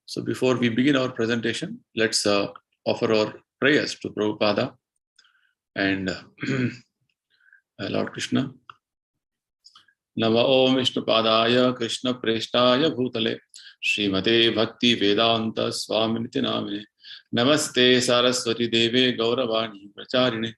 So before we begin our presentation, let's offer our prayers to Prabhupada and Lord Krishna. Nama Om Vishnupadaya Krishna Preshtaya Bhutale Srimate Bhaktivedanta Swami Namine Namaste Saraswati Deve Gauravani Pracharine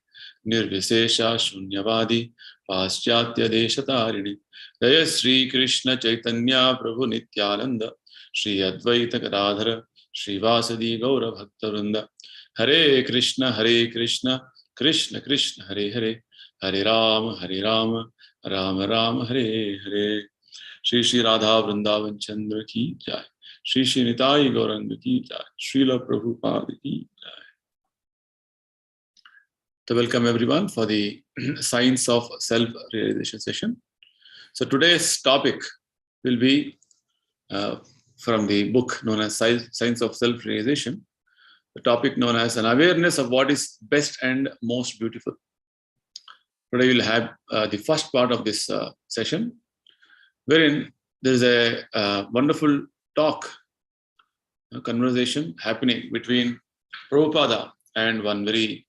Nirvisesha Shunyavadi Paschatya Deshatarine Jaya Sri Krishna Chaitanya Prabhu Nityananda Shri Advaita Gadadhara Shri Vasadi Gaura Bhaktarvrinda Hare Krishna Krishna Krishna Hare Hare Hare Rama Rama Rama Hare Hare. Shri Shri Radha Vrindavan Chandrodaya ki jai. Shri Shri Nitai Gauranga ki jai. Srila Prabhupada ki jai. So welcome everyone for the Science of Self-Realization session. So today's topic will be from the book known as Science of Self-Realization. The topic known as an awareness of what is best and most beautiful. Today we'll have the first part of this session, wherein there is a wonderful talk, a conversation happening between Prabhupada and one very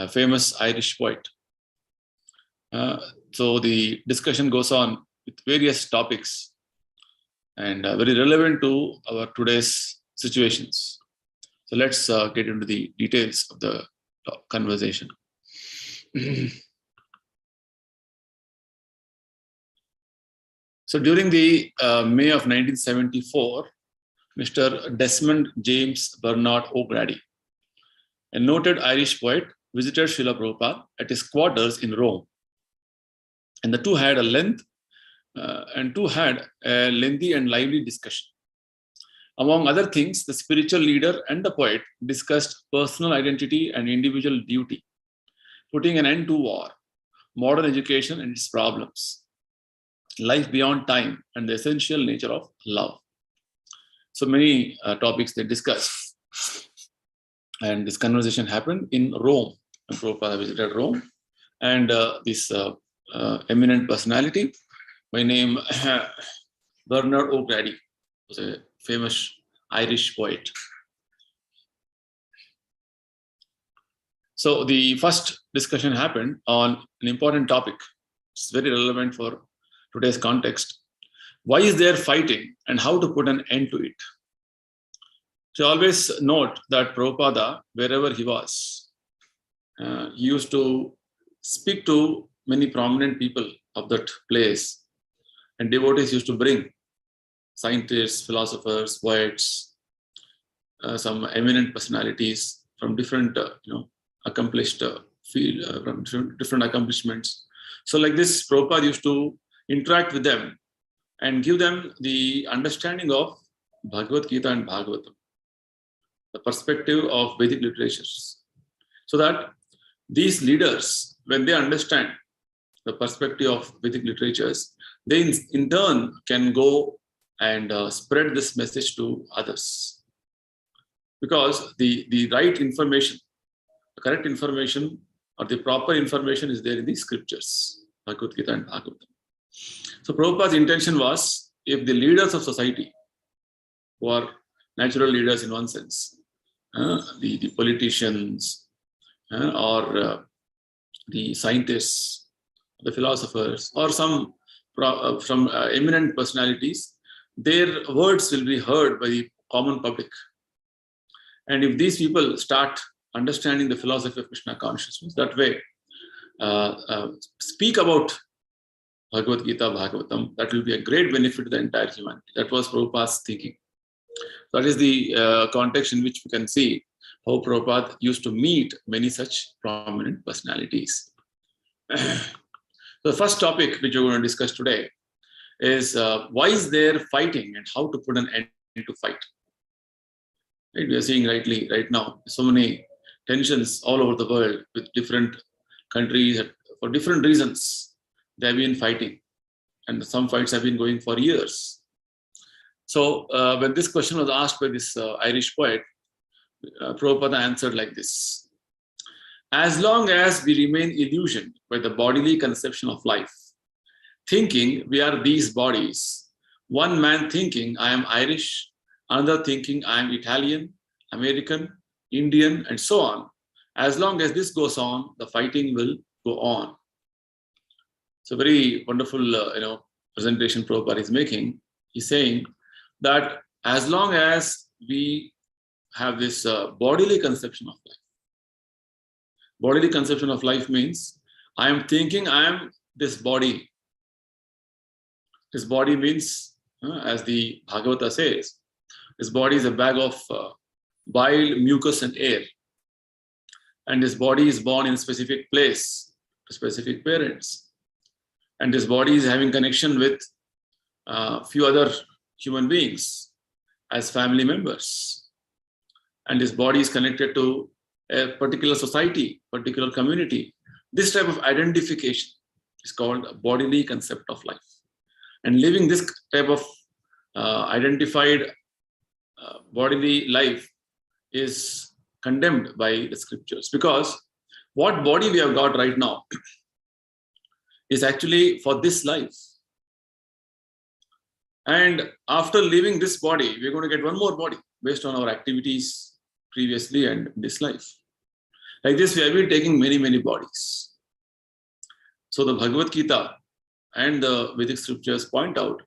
famous Irish poet. So the discussion goes on with various topics and very relevant to our today's situations. So let's get into the details of the conversation. So during the May of 1974, Mr. Desmond James Bernard O'Grady, a noted Irish poet, visited Srila Prabhupada at his quarters in Rome. And the two had a lengthy and lively discussion. Among other things, the spiritual leader and the poet discussed personal identity and individual duty, putting an end to war, modern education and its problems, life beyond time, and the essential nature of love. So many topics they discussed. And this conversation happened in Rome. And Prabhupada visited Rome. And this eminent personality, by name Bernard O'Grady, was a famous Irish poet. So the first discussion happened on an important topic. It's very relevant for today's context. Why is there fighting and how to put an end to it? So always note that Prabhupada, wherever he was, he used to speak to many prominent people of that place, and devotees used to bring scientists, philosophers, poets, some eminent personalities from different, accomplished field, from different accomplishments. So like this, Prabhupada used to interact with them and give them the understanding of Bhagavad Gita and Bhagavatam, the perspective of Vedic literatures, so that these leaders, when they understand the perspective of Vedic literatures, they in turn can go and spread this message to others. Because the right information, the correct information, or the proper information is there in the scriptures, Bhagavad Gita and Bhagavatam. So Prabhupada's intention was, if the leaders of society, who are natural leaders in one sense, the politicians or the scientists, the philosophers, or some from eminent personalities, their words will be heard by the common public. And if these people start understanding the philosophy of Krishna consciousness, that way speak about Bhagavad Gita, Bhagavatam, that will be a great benefit to the entire humanity. That was Prabhupada's thinking. That is the context in which we can see how Prabhupada used to meet many such prominent personalities. The first topic which we're going to discuss today is why is there fighting and how to put an end to fight. Right? We are seeing right now so many tensions all over the world with different countries for different reasons. They have been fighting, and some fights have been going for years. So when this question was asked by this Irish poet, Prabhupada answered like this: as long as we remain illusioned by the bodily conception of life, thinking we are these bodies. One man thinking I am Irish, another thinking I am Italian, American, Indian, and so on. As long as this goes on, the fighting will go on. It's a very wonderful, presentation Prabhupada is making. He's saying that as long as we have this bodily conception of life, bodily conception of life means I am thinking I am this body. This body means, as the Bhagavata says, this body is a bag of bile, mucus, and air. And this body is born in a specific place, to specific parents. And this body is having connection with a few other human beings as family members. And this body is connected to a particular society, particular community. This type of identification is called a bodily concept of life. And living this type of identified bodily life is condemned by the scriptures, because what body we have got right now is actually for this life. And after leaving this body, we're going to get one more body based on our activities previously and this life. Like this, we have been taking many, many bodies. So the Bhagavad Gita and the Vedic scriptures point out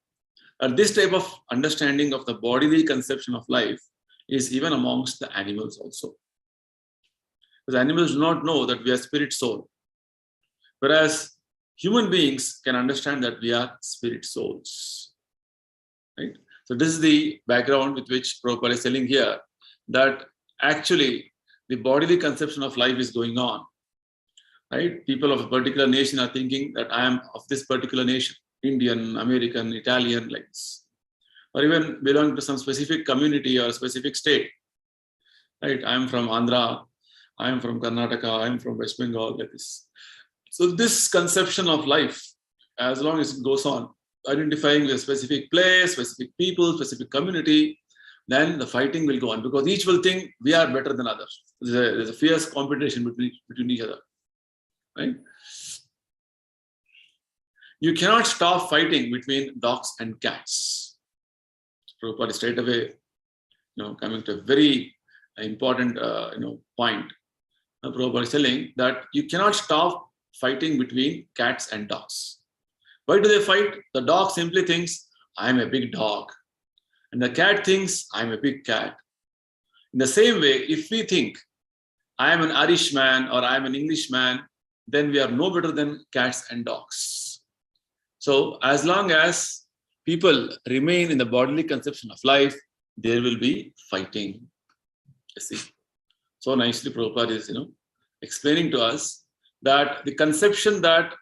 that this type of understanding of the bodily conception of life is even amongst the animals also. Because animals do not know that we are spirit soul. Whereas human beings can understand that we are spirit souls. Right? So this is the background with which Prabhupada is telling here that actually the bodily conception of life is going on. Right? People of a particular nation are thinking that I am of this particular nation, Indian, American, Italian, like this. Or even belong to some specific community or specific state. Right? I am from Andhra, I am from Karnataka, I am from West Bengal, like this. So this conception of life, as long as it goes on, identifying a specific place, specific people, specific community, then the fighting will go on, because each will think we are better than others. There's a fierce competition between each other. Right? You cannot stop fighting between dogs and cats. Prabhupada is straight away, coming to a very important, point. Prabhupada is telling that you cannot stop fighting between cats and dogs. Why do they fight? The dog simply thinks, I am a big dog. And the cat thinks, I am a big cat. In the same way, if we think, I am an Irish man or I am an English man, then we are no better than cats and dogs. So as long as people remain in the bodily conception of life, there will be fighting. You see, so nicely Prabhupada is, explaining to us that the conception that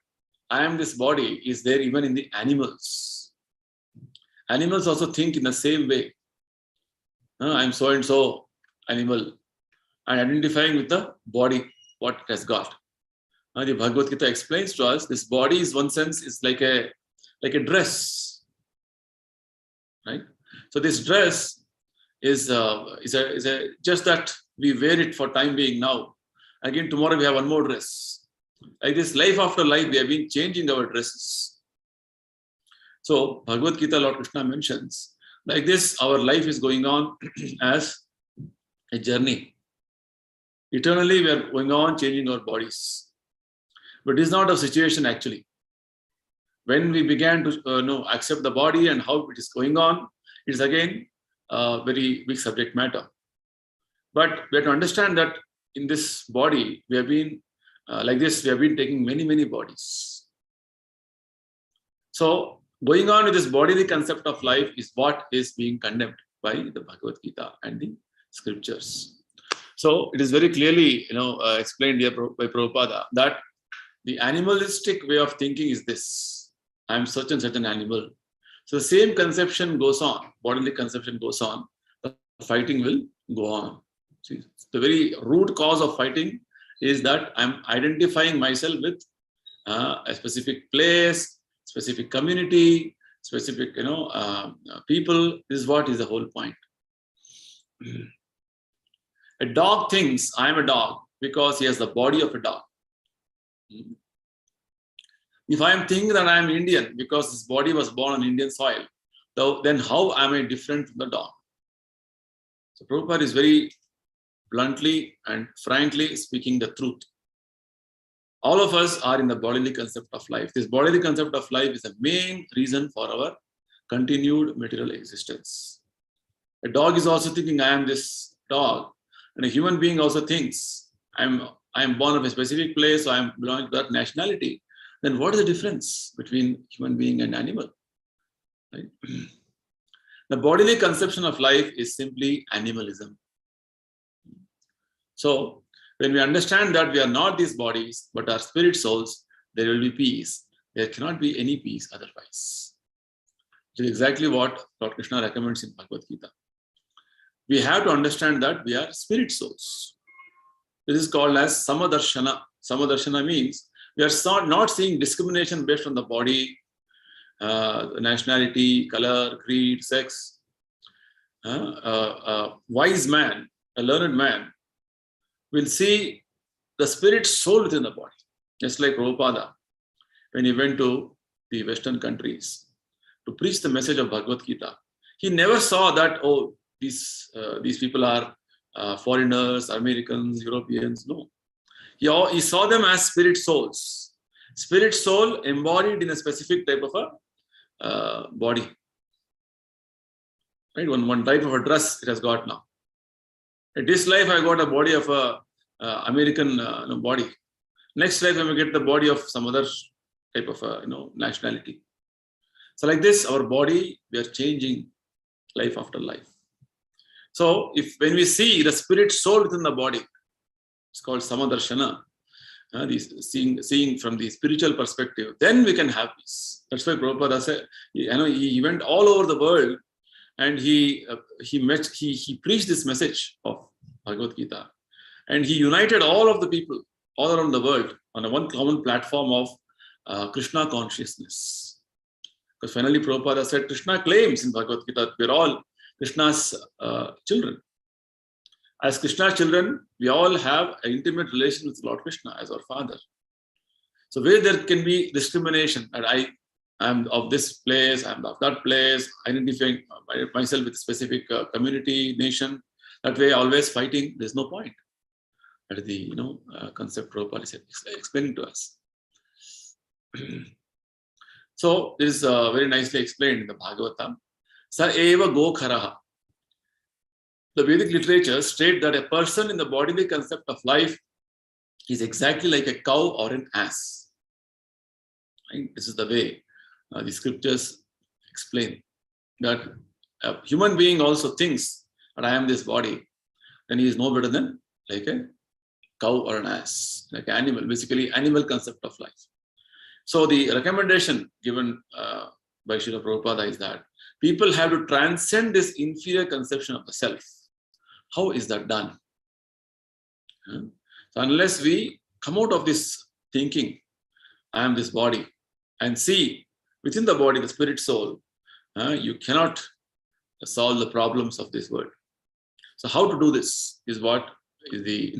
I am this body is there even in the animals. Animals also think in the same way. I am so and so animal, and identifying with the body, what it has got. The Bhagavad Gita explains to us this body is, one sense, is like a dress, right? So this dress is just that we wear it for time being now. Again, tomorrow we have one more dress. Like this, life after life, we have been changing our dresses. So Bhagavad Gita, Lord Krishna mentions, like this, our life is going on as a journey. Eternally, we are going on changing our bodies. But it is not a situation actually. When we began to accept the body and how it is going on, it is again a very big subject matter. But we have to understand that in this body, we have been like this, we have been taking many, many bodies. So going on with this bodily concept of life is what is being condemned by the Bhagavad Gita and the scriptures. So it is very clearly explained here by Prabhupada that the animalistic way of thinking is this: I am such and such an animal. So the same conception goes on, bodily conception goes on, the fighting will go on. See, the very root cause of fighting is that I'm identifying myself with a specific place, specific community, specific people. This is what is the whole point. A dog thinks I am a dog because he has the body of a dog. If I am thinking that I am Indian because this body was born on Indian soil, then how am I different from the dog? So Prabhupada is very bluntly and frankly speaking the truth. All of us are in the bodily concept of life. This bodily concept of life is the main reason for our continued material existence. A dog is also thinking, I am this dog. And a human being also thinks, I am born of a specific place, so I am belonging to that nationality. Then what is the difference between human being and animal? Right? The bodily conception of life is simply animalism. So, when we understand that we are not these bodies, but are spirit souls, there will be peace. There cannot be any peace otherwise. Which is exactly what Lord Krishna recommends in Bhagavad Gita. We have to understand that we are spirit souls. This is called as Samadarshana. Samadarshana means we are not seeing discrimination based on the body, nationality, color, creed, sex. A wise man, a learned man, will see the spirit soul within the body. Just like Prabhupada, when he went to the Western countries to preach the message of Bhagavad Gita, he never saw that, oh, these people are foreigners, Americans, Europeans. No. He saw them as spirit souls. Spirit soul embodied in a specific type of a body. Right? One type of a dress it has got now. In this life, I got a body of a American body. Next life, I may get the body of some other type of nationality. So like this, our body, we are changing life after life. So when we see the spirit soul within the body, it's called Samadarshana, seeing from the spiritual perspective, then we can have peace. That's why Prabhupada said, he went all over the world and he preached this message of Bhagavad Gita, and he united all of the people all around the world on one common platform of Krishna consciousness. Because finally Prabhupada said, Krishna claims in Bhagavad Gita that we're all Krishna's children. As Krishna's children, we all have an intimate relation with Lord Krishna as our father. So where there can be discrimination, that I am of this place, I am of that place, identifying myself with a specific community, nation, that way always fighting, there's no point. That is the concept Prabhupada is explaining to us. So this is very nicely explained in the Bhagavata. Sa eva gokharaha. The Vedic literature state that a person in the bodily concept of life is exactly like a cow or an ass. Right? This is the way the scriptures explain that a human being also thinks that I am this body, then he is no better than like a cow or an ass, like an animal, basically animal concept of life. So the recommendation given by Srila Prabhupada is that people have to transcend this inferior conception of the self. How is that done? So unless we come out of this thinking, I am this body, and see within the body, the spirit soul, you cannot solve the problems of this world. So how to do this is what is the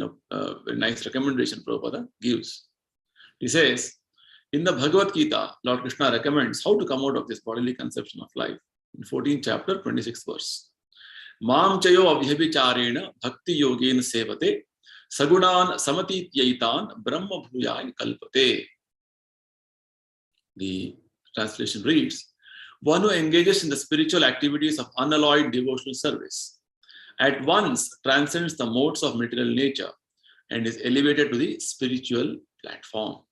very nice recommendation Prabhupada gives. He says, in the Bhagavad Gita, Lord Krishna recommends how to come out of this bodily conception of life. In 14th chapter, 26th verse. Mam chayo avhyabhicharena bhakti yogena sevate sagunan samatityaitan brahma bhuyai kalpate. The translation reads, one who engages in the spiritual activities of unalloyed devotional service at once transcends the modes of material nature and is elevated to the spiritual platform.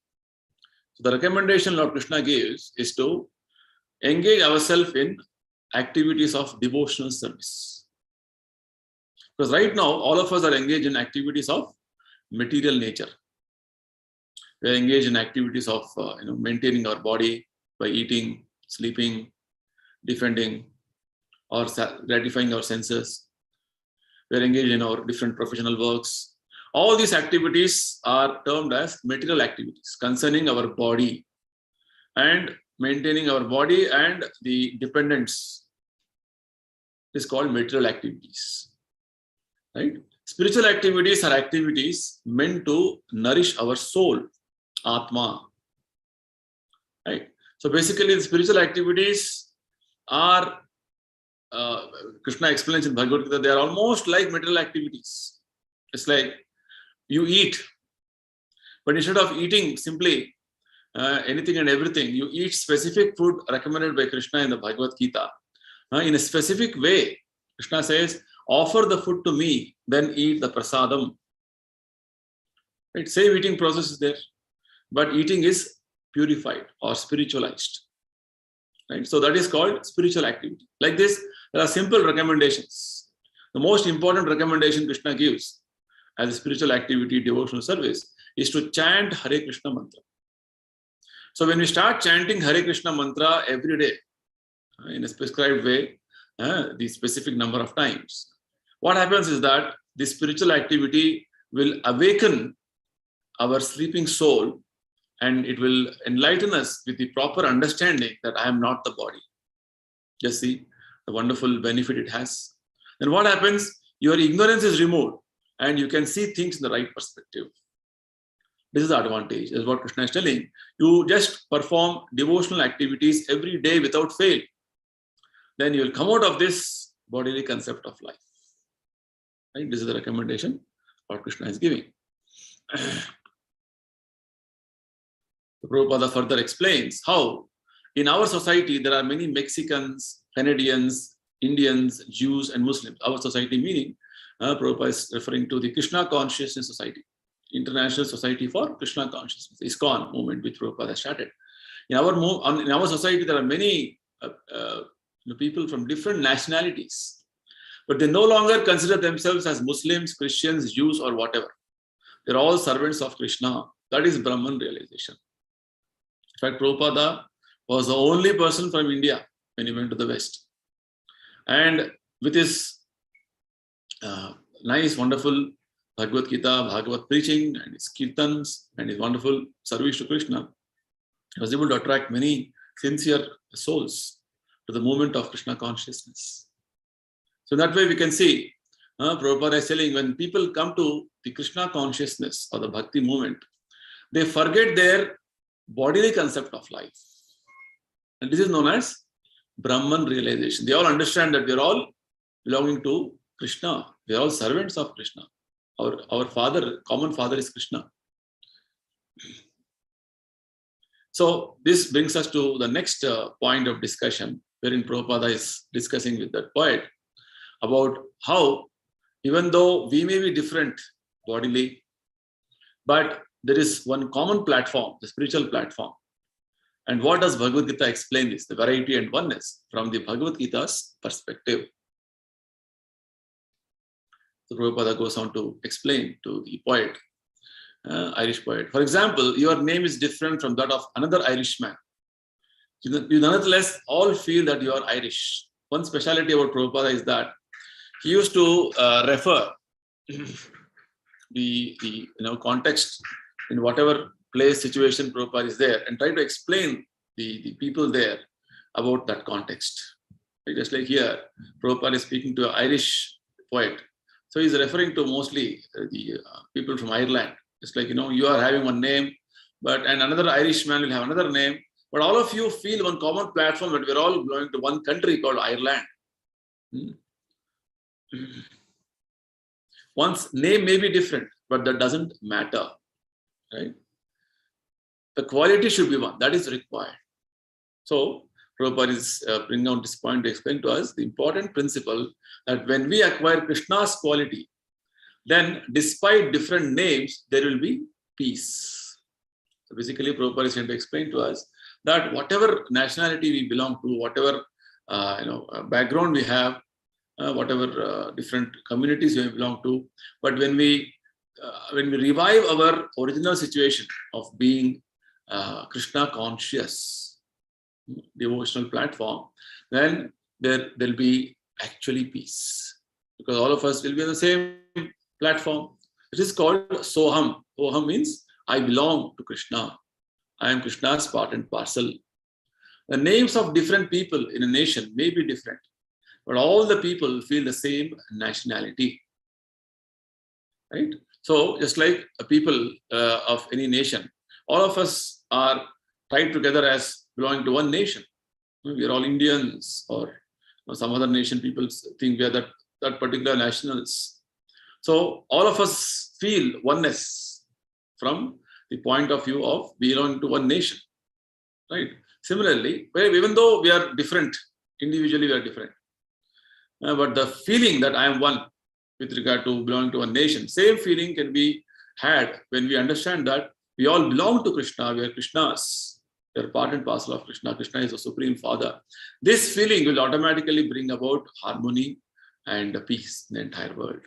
So the recommendation Lord Krishna gives is to engage ourselves in activities of devotional service. Because right now, all of us are engaged in activities of material nature. We are engaged in activities of maintaining our body by eating, sleeping, defending, or gratifying our senses. We are engaged in our different professional works. All these activities are termed as material activities concerning our body and maintaining our body and the dependents. It is called material activities. Right? Spiritual activities are activities meant to nourish our soul, Atma. right? So basically, the spiritual activities are, Krishna explains in Bhagavad Gita, they are almost like material activities. It's like you eat, but instead of eating simply anything and everything, you eat specific food recommended by Krishna in the Bhagavad Gita. In a specific way, Krishna says, offer the food to me, then eat the prasadam. Right? Same eating process is there, but eating is purified or spiritualized. Right? So that is called spiritual activity. Like this, there are simple recommendations. The most important recommendation Krishna gives as a spiritual activity, devotional service, is to chant Hare Krishna mantra. So when we start chanting Hare Krishna mantra every day, in a prescribed way, the specific number of times, what happens is that this spiritual activity will awaken our sleeping soul, and it will enlighten us with the proper understanding that I am not the body. Just see the wonderful benefit it has. Then what happens? Your ignorance is removed and you can see things in the right perspective. This is the advantage, is what Krishna is telling. You just perform devotional activities every day without fail. Then you will come out of this bodily concept of life. Right? This is the recommendation what Krishna is giving. The Prabhupada further explains how in our society there are many Mexicans, Canadians, Indians, Jews, and Muslims. Our society meaning, Prabhupada is referring to the Krishna Consciousness Society, International Society for Krishna Consciousness, ISKCON movement which Prabhupada started. In our society there are many people from different nationalities, but they no longer consider themselves as Muslims, Christians, Jews, or whatever. They're all servants of Krishna. That is Brahman realization. In fact, Prabhupada was the only person from India when he went to the West. And with his nice, wonderful Bhagavad Gita, Bhagavad preaching, and his kirtans, and his wonderful service to Krishna, he was able to attract many sincere souls to the movement of Krishna consciousness. So that way we can see, Prabhupada is telling, when people come to the Krishna consciousness or the Bhakti movement, they forget their bodily concept of life. And this is known as Brahman realization. They all understand that we are all belonging to Krishna. We are all servants of Krishna. Our father, common father is Krishna. So this brings us to the next point of discussion, wherein Prabhupada is discussing with that poet about how, even though we may be different bodily, but there is one common platform, the spiritual platform. And what does Bhagavad Gita explain this? The variety and oneness from the Bhagavad Gita's perspective. So Prabhupada goes on to explain to the poet, Irish poet. For example, your name is different from that of another Irishman. You nonetheless all feel that you are Irish. One speciality about Prabhupada is that he used to refer the context in whatever place, situation Prabhupada is there, and try to explain the people there about that context. Just like here, Prabhupada is speaking to an Irish poet. So he's referring to mostly the people from Ireland. It's like, you are having one name, and another Irishman will have another name, but all of you feel one common platform that we're all belonging to one country called Ireland. One's name may be different, but that doesn't matter, right? The quality should be one. That is required. So Prabhupada is bringing out this point to explain to us the important principle that when we acquire Krishna's quality, then despite different names, there will be peace. So basically, Prabhupada is trying to explain to us that whatever nationality we belong to, whatever background we have, whatever different communities we belong to, but when we revive our original situation of being Krishna conscious devotional platform, then there'll be actually peace, because all of us will be on the same platform. It is called Soham. Soham means I belong to Krishna. I am Krishna's part and parcel. The names of different people in a nation may be different, but all the people feel the same nationality, right? So just like people of any nation, all of us are tied together as belonging to one nation. We are all Indians, or some other nation people think we are that particular nationals. So all of us feel oneness from the point of view of belonging to one nation, right? Similarly, even though we are different, individually we are different, but the feeling that I am one with regard to belonging to one nation, same feeling can be had when we understand that we all belong to Krishna, we are Krishnas, we are part and parcel of Krishna. Krishna is the Supreme Father. This feeling will automatically bring about harmony and peace in the entire world.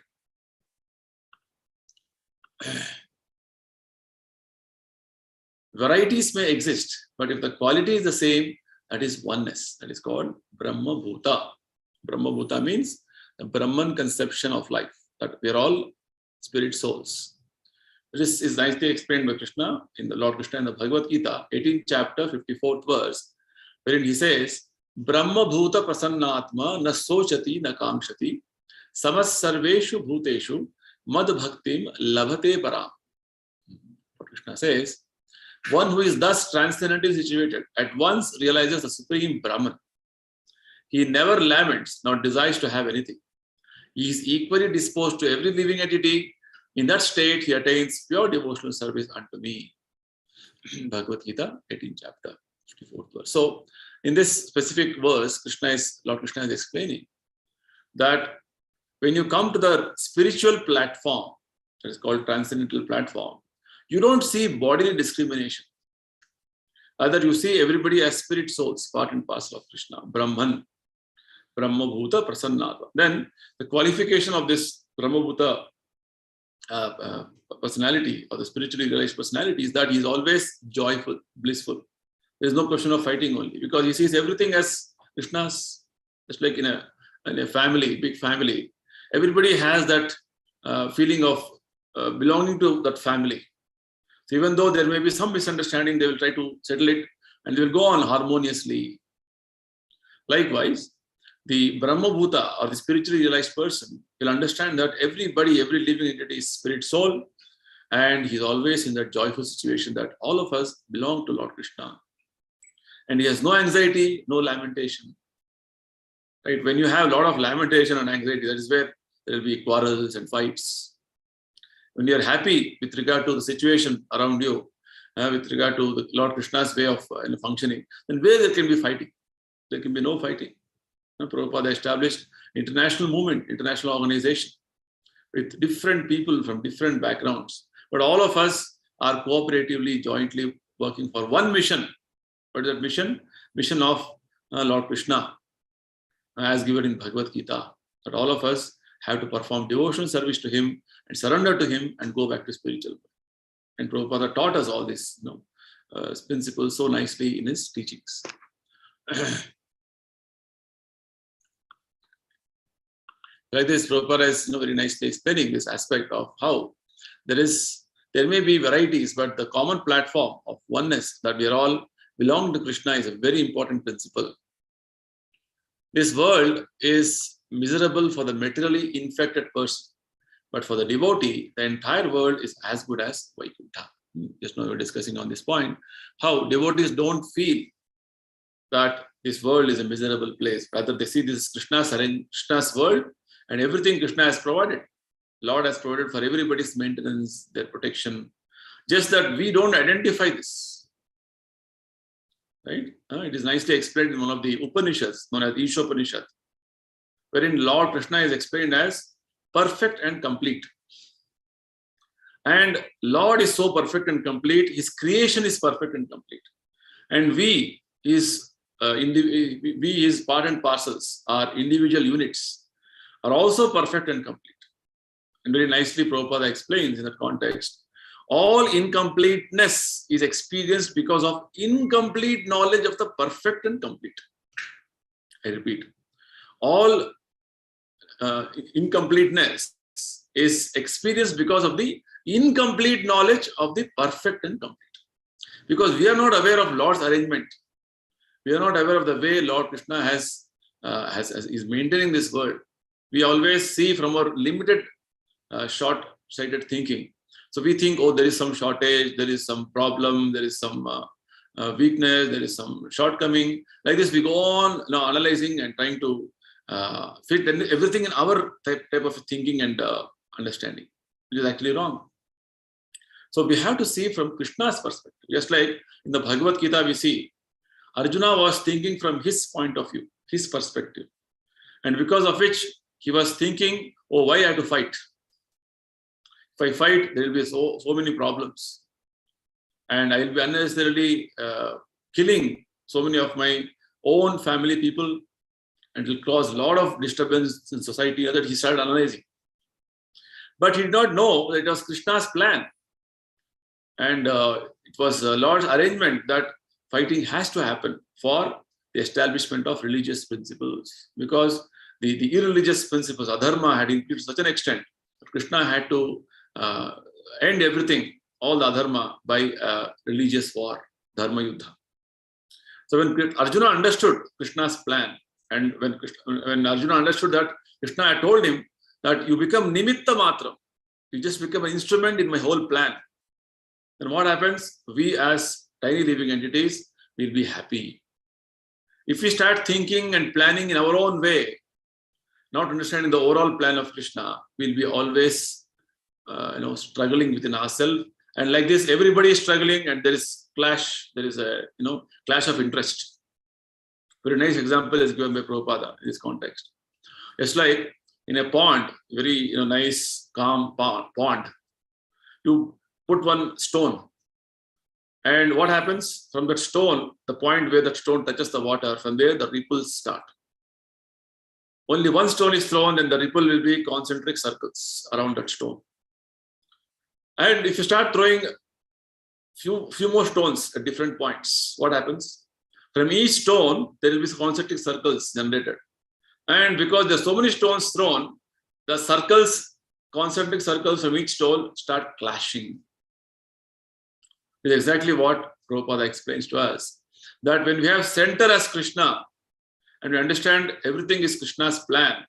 Varieties may exist, but if the quality is the same, that is oneness. That is called Brahma Bhuta. Brahma Bhuta means the Brahman conception of life, that we are all spirit souls. This is nicely explained by Krishna in the Lord Krishna in the Bhagavad Gita, 18th chapter, 54th verse, wherein he says, Brahma Bhuta Prasannatma na sochati na kamshati samas sarveshu bhuteshu mad bhaktim labhate param. Krishna says, one who is thus transcendently situated at once realizes the Supreme Brahman. He never laments nor desires to have anything. He is equally disposed to every living entity. In that state, he attains pure devotional service unto me. Bhagavad Gita, 18th chapter, 54th verse. So, in this specific verse, Lord Krishna is explaining that when you come to the spiritual platform, that is called transcendental platform, you don't see bodily discrimination. Either you see everybody as spirit souls, part and parcel of Krishna, Brahman, Brahma Bhuta Prasannatma. Then the qualification of this Brahma Bhuta personality, or the spiritually realized personality, is that he is always joyful, blissful. There is no question of fighting only, because he sees everything as Krishna's. Just like in a family, big family, everybody has that feeling of belonging to that family. So even though there may be some misunderstanding, they will try to settle it and they will go on harmoniously. Likewise, the Brahma Bhuta, or the spiritually realized person, will understand that everybody, every living entity is spirit soul, and he's always in that joyful situation that all of us belong to Lord Krishna. And he has no anxiety, no lamentation. Right? When you have a lot of lamentation and anxiety, that is where there will be quarrels and fights. When you are happy with regard to the situation around you, with regard to the Lord Krishna's way of functioning, then where there can be fighting? There can be no fighting. Prabhupada established international movement, international organization with different people from different backgrounds. But all of us are cooperatively, jointly working for one mission. What is that mission? Mission of Lord Krishna, as given in Bhagavad Gita, that all of us have to perform devotional service to him and surrender to him and go back to spiritual. And Prabhupada taught us all this principles so nicely in his teachings. Like this, Prabhupada is very nicely explaining this aspect of how there may be varieties, but the common platform of oneness, that we are all belong to Krishna, is a very important principle. This world is miserable for the materially infected person, but for the devotee, the entire world is as good as Vaikuntha. Just now we were discussing on this point, how devotees don't feel that this world is a miserable place. Rather, they see this Krishna's world, and everything Krishna has provided. Lord has provided for everybody's maintenance, their protection. Just that we don't identify this. Right? It is nicely explained in one of the Upanishads, known as Ishopanishad, wherein Lord Krishna is explained as perfect and complete. And Lord is so perfect and complete, his creation is perfect and complete. And we, his part and parcels, our individual units, are also perfect and complete. And very nicely Prabhupada explains in that context, all incompleteness is experienced because of incomplete knowledge of the perfect and complete. I repeat, all incompleteness is experienced because of the incomplete knowledge of the perfect and complete. Because we are not aware of Lord's arrangement. We are not aware of the way Lord Krishna is maintaining this world. We always see from our limited, short-sighted thinking. So we think, oh, there is some shortage, there is some problem, there is some weakness, there is some shortcoming. Like this, we go on now analyzing and trying to fit everything in our type of thinking and understanding, which is actually wrong. So we have to see from Krishna's perspective. Just like in the Bhagavad Gita, we see Arjuna was thinking from his point of view, his perspective. And because of which he was thinking, oh, why I have to fight? If I fight, there will be so many problems. And I will be unnecessarily killing so many of my own family people, and it will cause a lot of disturbance in society. That he started analyzing. But he did not know that it was Krishna's plan. And it was a large arrangement that fighting has to happen for the establishment of religious principles. Because the irreligious principles, adharma, had increased to such an extent that Krishna had to end everything, all the adharma, by religious war, dharma yuddha. So when Arjuna understood Krishna's plan, and when Arjuna understood that Krishna had told him that you become nimitta matram, you just become an instrument in my whole plan, then what happens? We as tiny living entities will be happy. If we start thinking and planning in our own way, not understanding the overall plan of Krishna, we'll be always struggling within ourselves. And like this, everybody is struggling, and there is clash. There is a clash of interest. Very nice example is given by Prabhupada in this context. It's like in a pond, very nice, calm pond. You put one stone, and what happens from that stone? The point where that stone touches the water, from there the ripples start. Only one stone is thrown, and the ripple will be concentric circles around that stone. And if you start throwing few more stones at different points, what happens? From each stone, there will be concentric circles generated. And because there are so many stones thrown, the concentric circles from each stone start clashing. It's exactly what Prabhupada explains to us. That when we have center as Krishna, and we understand everything is Krishna's plan,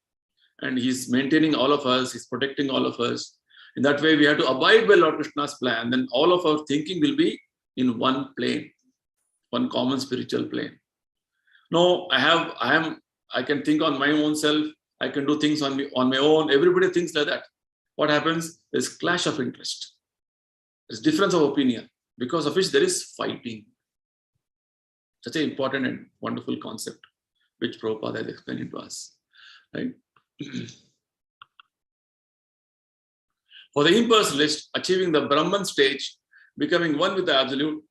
and he's maintaining all of us, he's protecting all of us. In that way, we have to abide by Lord Krishna's plan. Then all of our thinking will be in one plane, one common spiritual plane. No, I can think on my own self. I can do things on my own. Everybody thinks like that. What happens? There's clash of interest. There's difference of opinion, because of which there is fighting. Such an important and wonderful concept, which Prabhupada has explained to us. Right? For the impersonalist, achieving the Brahman stage, becoming one with the Absolute,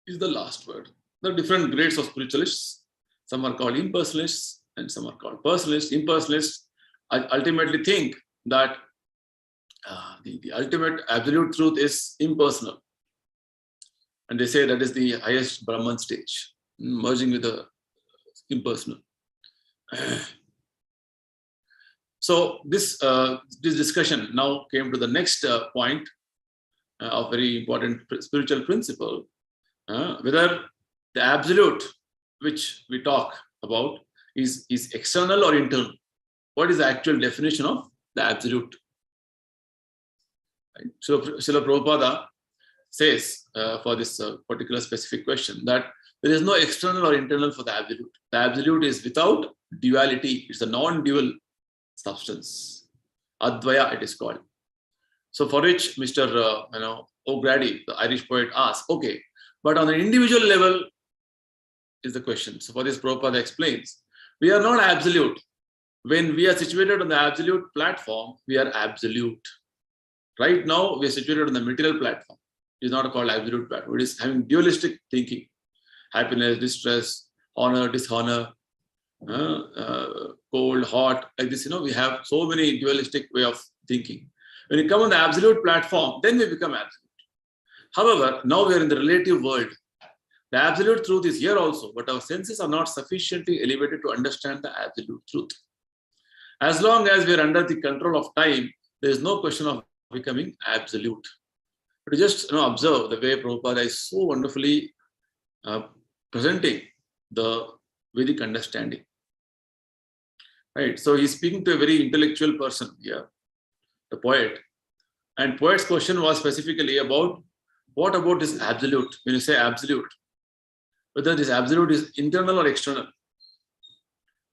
is the last word. There are different grades of spiritualists. Some are called impersonalists, and some are called personalists. Impersonalists ultimately think that the ultimate absolute truth is impersonal. And they say that is the highest Brahman stage, merging with the impersonal. So this discussion now came to the next point of very important spiritual principle, whether the absolute which we talk about is external or internal. What is the actual definition of the absolute? Right? So Srila Prabhupada says for this particular specific question that there is no external or internal for the absolute. The absolute is without duality. It's a non-dual substance. Advaya, it is called. So for which Mr. O'Grady, the Irish poet, asked, okay, but on an individual level is the question. So for this, Prabhupada explains, we are not absolute. When we are situated on the absolute platform, we are absolute. Right now, we are situated on the material platform. It is not called absolute platform. It is having dualistic thinking. Happiness, distress, honor, dishonor, cold, hot, like this, we have so many dualistic way of thinking. When you come on the absolute platform, then we become absolute. However, now we are in the relative world. The absolute truth is here also, but our senses are not sufficiently elevated to understand the absolute truth. As long as we are under the control of time, there is no question of becoming absolute. But just observe the way Prabhupada is so wonderfully presenting the Vedic understanding. Right, so he's speaking to a very intellectual person here, the poet. And poet's question was specifically about what about this absolute? When you say absolute, whether this absolute is internal or external.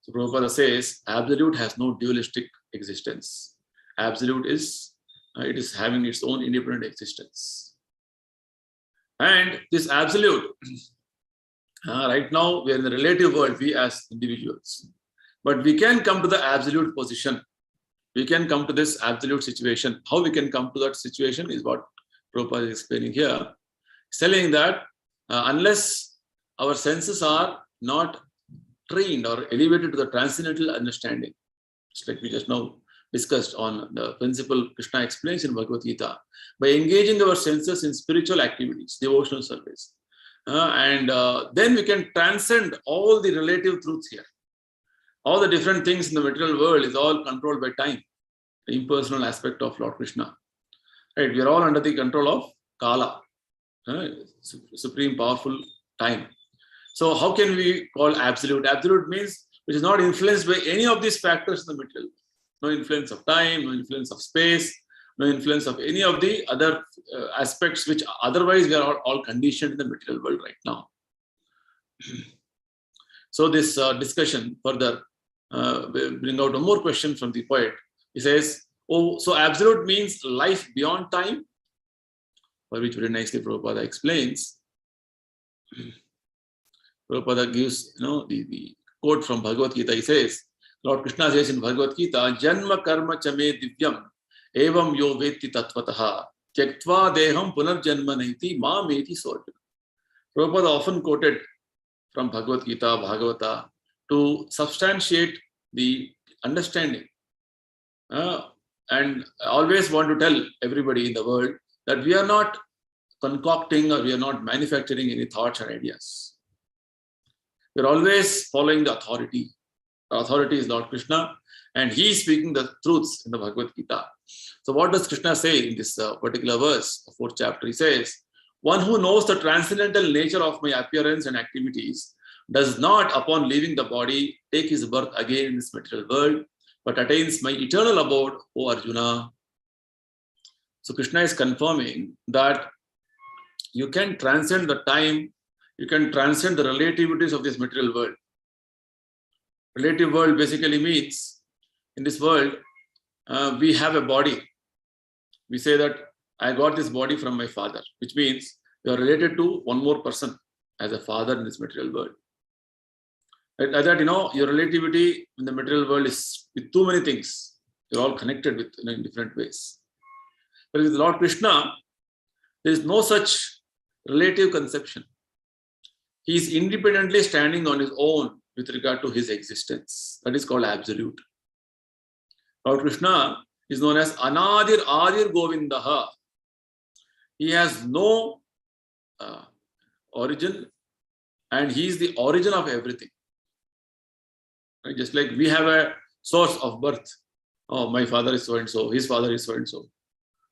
So Prabhupada says, absolute has no dualistic existence. Absolute is, it is having its own independent existence. And this absolute, right now we are in the relative world, we as individuals. But we can come to the absolute position. We can come to this absolute situation. How we can come to that situation is what Prabhupada is explaining here. He's telling that unless our senses are not trained or elevated to the transcendental understanding, just like we just now discussed on the principle Krishna explains in Bhagavad Gita, by engaging our senses in spiritual activities, devotional service, and then we can transcend all the relative truths here. All the different things in the material world is all controlled by time, the impersonal aspect of Lord Krishna. Right? We are all under the control of Kala, supreme powerful time. So how can we call absolute? Absolute means which is not influenced by any of these factors in the material. No influence of time, no influence of space, no influence of any of the other aspects which otherwise we are all conditioned in the material world right now. So this discussion further bring out one more question from the poet. He says, oh, so absolute means life beyond time, for which very nicely Prabhupada explains. Prabhupada gives the quote from Bhagavad Gita. He says, Lord Krishna says in Bhagavad Gita, Janma karma chame divyam evam yo veti tatvataha tyaktva deham punarjanma naiti ma meti sorjuna. Prabhupada often quoted from Bhagavad Gita, Bhagavata, to substantiate the understanding. And I always want to tell everybody in the world that we are not concocting or we are not manufacturing any thoughts or ideas. We are always following the authority. The authority is Lord Krishna, and he is speaking the truths in the Bhagavad Gita. So what does Krishna say in this particular verse, the 4th chapter? He says, one who knows the transcendental nature of my appearance and activities does not, upon leaving the body, take his birth again in this material world, but attains my eternal abode, O Arjuna. So Krishna is confirming that you can transcend the time, you can transcend the relativities of this material world. Relative world basically means, in this world, we have a body. We say that I got this body from my father, which means you are related to one more person as a father in this material world. Like that, your relativity in the material world is with too many things. You're all connected with in different ways. But with Lord Krishna, there is no such relative conception. He is independently standing on his own with regard to his existence. That is called absolute. Lord Krishna is known as Anadir Adir Govindaha. He has no origin, and he is the origin of everything. Right? Just like we have a source of birth. Oh, my father is so and so, his father is so and so.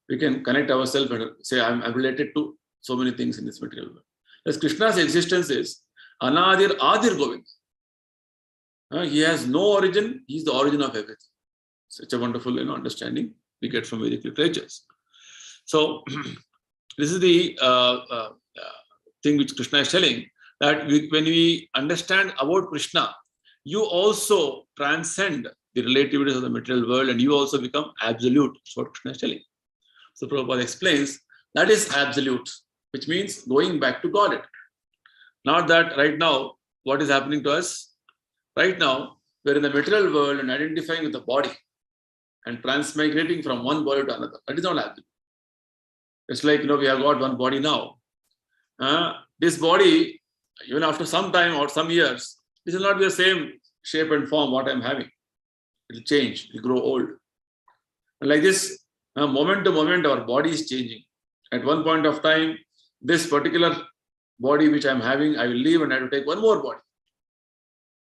We can connect ourselves and say, I'm related to so many things in this material world. As Krishna's existence is Anadir Adir Govind. He has no origin, he is the origin of everything. Such a wonderful understanding we get from Vedic literatures. So, this is the thing which Krishna is telling, that when we understand about Krishna, you also transcend the relativities of the material world and you also become absolute. That's what Krishna is telling. So Prabhupada explains that is absolute, which means going back to Godhead. Not that right now, what is happening to us? Right now, we're in the material world and identifying with the body and transmigrating from one body to another. That is not absolute. It's like, we have got one body now. This body, even after some time or some years, this will not be the same shape and form what I'm having. It will change, it will grow old. And like this, moment to moment, our body is changing. At one point of time, this particular body which I'm having, I will leave and I will take one more body.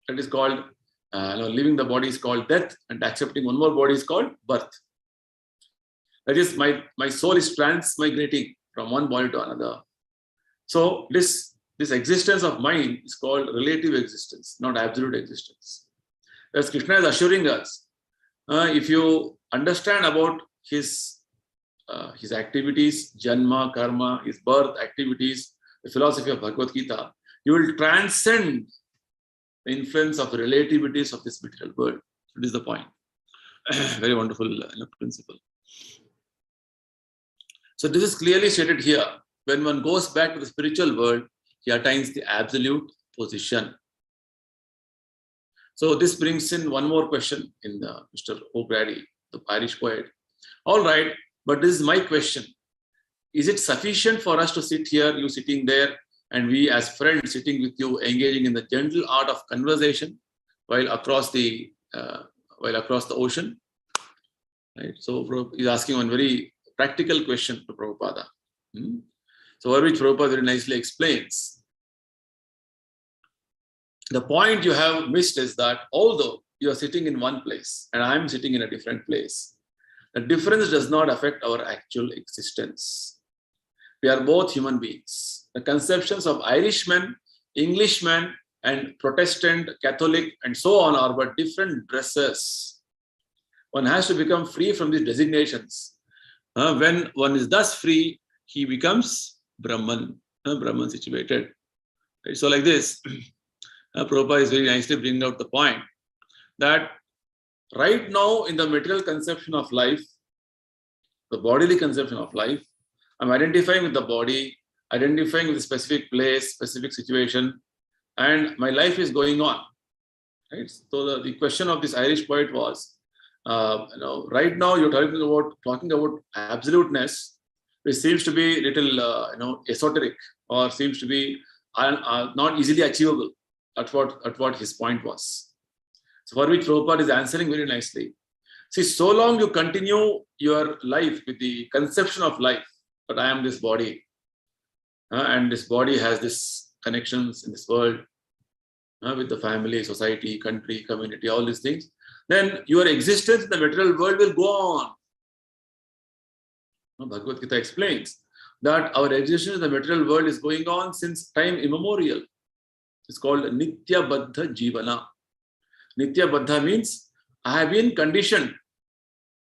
That is called, leaving the body is called death, and accepting one more body is called birth. That is, my soul is transmigrating from one body to another. So this existence of mind is called relative existence, not absolute existence. As Krishna is assuring us, if you understand about his activities, janma, karma, his birth, activities, the philosophy of Bhagavad Gita, you will transcend the influence of the relativities of this material world. That is the point. Very wonderful principle. So this is clearly stated here. When one goes back to the spiritual world, he attains the absolute position. So this brings in one more question in Mr. O'Grady, the Irish poet. All right, but this is my question. Is it sufficient for us to sit here, you sitting there, and we as friends sitting with you, engaging in the gentle art of conversation while across the ocean? Right. So he's asking one very practical question to Prabhupada. So for which Prabhupada very nicely explains. The point you have missed is that although you are sitting in one place and I am sitting in a different place, the difference does not affect our actual existence. We are both human beings. The conceptions of Irishman, Englishman, and Protestant, Catholic, and so on are but different dresses. One has to become free from these designations. When one is thus free, he becomes Brahman, Brahman situated. Right? So like this, Prabhupada is very nicely bringing out the point that right now in the material conception of life, the bodily conception of life, I'm identifying with the body, identifying with a specific place, specific situation, and my life is going on. Right? So the question of this Irish poet was, right now you're talking about absoluteness, which seems to be a little esoteric, or seems to be not easily achievable. At what his point was. So for which Prabhupada is answering very nicely. See, so long you continue your life with the conception of life, that I am this body, and this body has this connections in this world with the family, society, country, community, all these things, then your existence in the material world will go on. Bhagavad Gita explains that our existence in the material world is going on since time immemorial. It's called Nitya Baddha Jivana. Nitya Baddha means I have been conditioned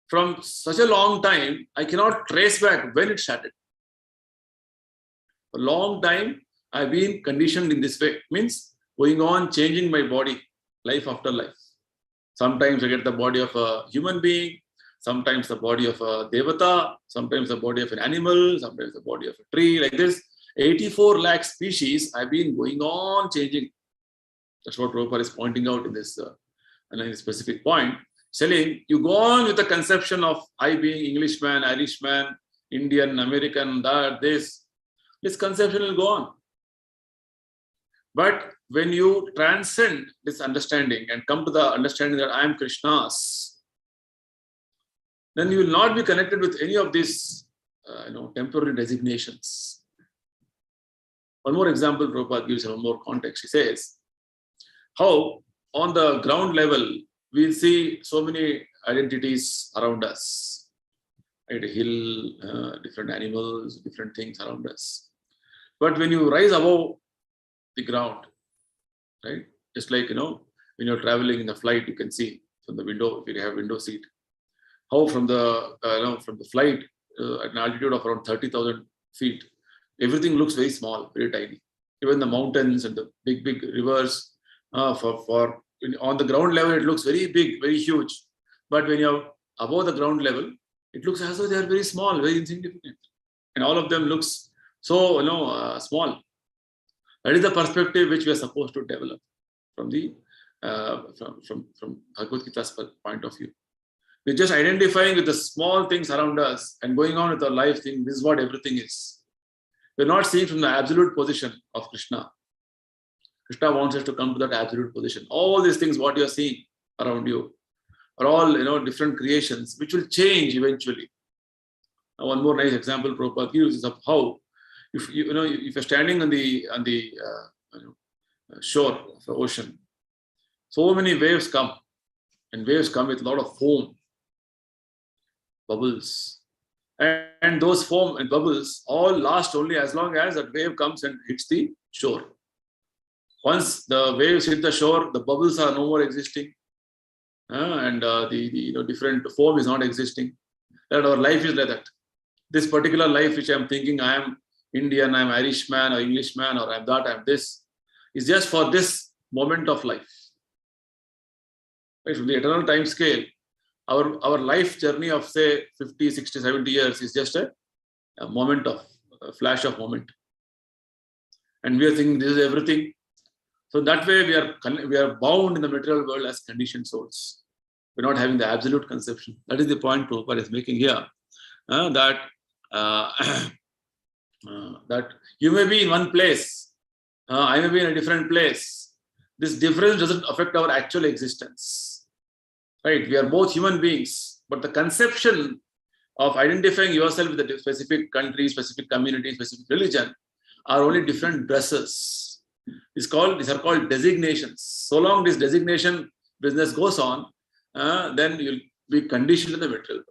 from such a long time, I cannot trace back when it started. For a long time, I've been conditioned in this way. Means going on changing my body, life after life. Sometimes I get the body of a human being, sometimes the body of a devata, sometimes the body of an animal, sometimes the body of a tree, like this. 84 lakh species have been going on changing. That's what Prabhupada is pointing out in this specific point. Saying you go on with the conception of I being Englishman, Irishman, Indian, American, this conception will go on. But when you transcend this understanding and come to the understanding that I am Krishna's, then you will not be connected with any of these temporary designations. One more example, Prabhupada gives one more context. He says, how on the ground level, we'll see so many identities around us. Right? A hill, different animals, different things around us. But when you rise above the ground, right? Just like, when you're traveling in a flight, you can see from the window, if you have window seat, how from the flight at an altitude of around 30,000 feet, everything looks very small, very tiny. Even the mountains and the big rivers, on the ground level, it looks very big, very huge. But when you're above the ground level, it looks as though they are very small, very insignificant. And all of them looks so, small. That is the perspective which we are supposed to develop from the from Bhagavad Gita's point of view. We're just identifying with the small things around us and going on with our life thinking this is what everything is. We're not seeing from the absolute position of Krishna. Krishna wants us to come to that absolute position. All these things, what you're seeing around you, are all different creations which will change eventually. Now, one more nice example Prabhupada gives is of how if you're standing on the shore of the ocean, so many waves come, and waves come with a lot of foam, bubbles. And those foam and bubbles all last only as long as that wave comes and hits the shore. Once the waves hit the shore, the bubbles are no more existing, and the different foam is not existing. That our life is like that. This particular life which I'm thinking I am Indian, I'm Irishman or Englishman, or I'm that, I'm this. is just for this moment of life. Right? From the eternal time scale, our life journey of say 50, 60, 70 years is just a moment of, a flash of moment. And we are thinking this is everything. So that way we are bound in the material world as conditioned souls. We're not having the absolute conception. That is the point Prabhupada is making here. That you may be in one place, I may be in a different place. This difference doesn't affect our actual existence. Right? We are both human beings, but the conception of identifying yourself with a specific country, specific community, specific religion are only different dresses. These are called designations. So long this designation business goes on, then you'll be conditioned in the material.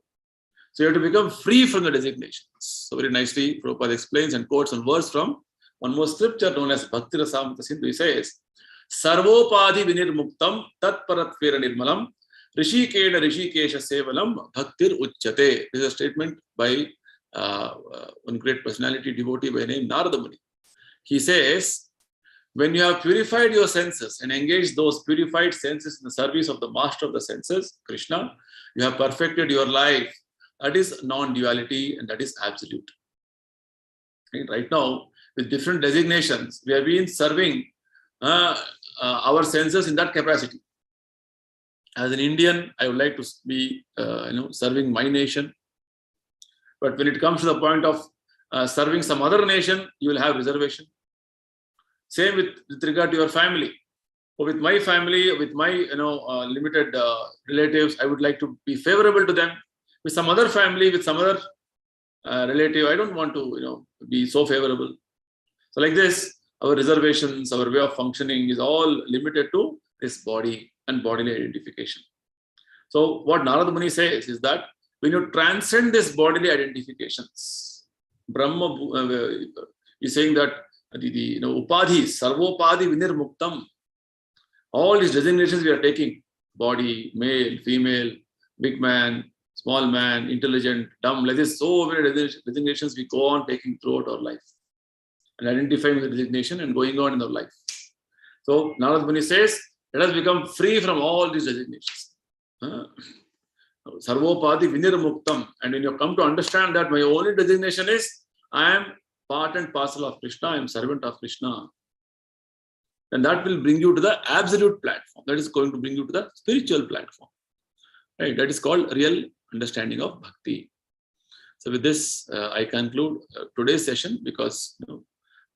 So you have to become free from the designations. So very nicely, Prabhupada explains and quotes a verse from one more scripture known as Bhaktivedanta Swami Prabhupada. He says, Sarvopadhi vinirmuktam tat paratvera nirmalam rishikena rishikesha sevalam bhaktir uchyate. This is a statement by one great personality, devotee by name Narada Muni. He says, when you have purified your senses and engaged those purified senses in the service of the master of the senses, Krishna, you have perfected your life. That is non-duality and that is absolute. Right now, with different designations, we have been serving our senses in that capacity. As an Indian, I would like to be serving my nation. But when it comes to the point of serving some other nation, you will have reservation. Same with regard to your family. Or with my family, with my limited relatives, I would like to be favorable to them. With some other family, with some other relative, I don't want to be so favorable. So like this, our reservations, our way of functioning is all limited to this body and bodily identification. So what Narada Muni says is that when you transcend this bodily identifications, Brahma is saying that the upadhis, sarvopadhi vinirmuktam, all these designations we are taking, body, male, female, big man, small man, intelligent, dumb, like this, so many designations we go on taking throughout our life and identifying with the designation and going on in our life. So Narada Muni says, let us become free from all these designations. Sarvopadhi vinirmuktam. And when you come to understand that my only designation is, I am part and parcel of Krishna, I am servant of Krishna, then that will bring you to the absolute platform. That is going to bring you to the spiritual platform. Right? That is called real understanding of bhakti. So with this, I conclude today's session because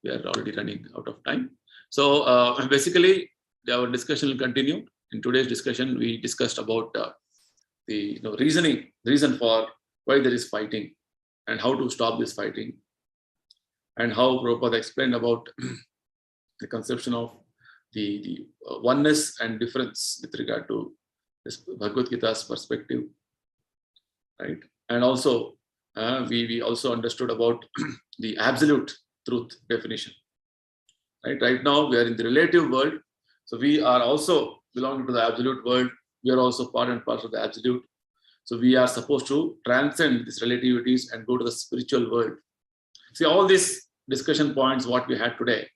we are already running out of time. So basically, our discussion will continue. In today's discussion, we discussed about the reason for why there is fighting and how to stop this fighting, and how Prabhupada explained about the conception of the oneness and difference with regard to this Bhagavad Gita's perspective, right? And also we also understood about the absolute truth definition, right? Right now we are in the relative world, so we are also belonging to the absolute world. We are also part and parcel of the absolute. So we are supposed to transcend these relativities and go to the spiritual world. See, all these discussion points, what we had today,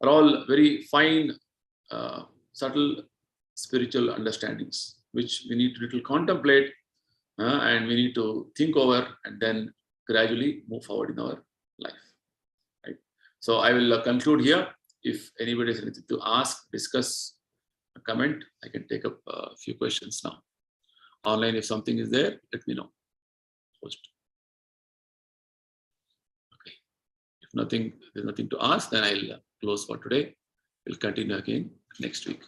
are all very fine, subtle spiritual understandings, which we need to little contemplate and we need to think over and then gradually move forward in our life. Right? So I will conclude here. If anybody has anything to ask, discuss, comment, I can take up a few questions now. Online, if something is there, let me know. Post. Okay. If there's nothing to ask, then I'll close for today. We'll continue again next week.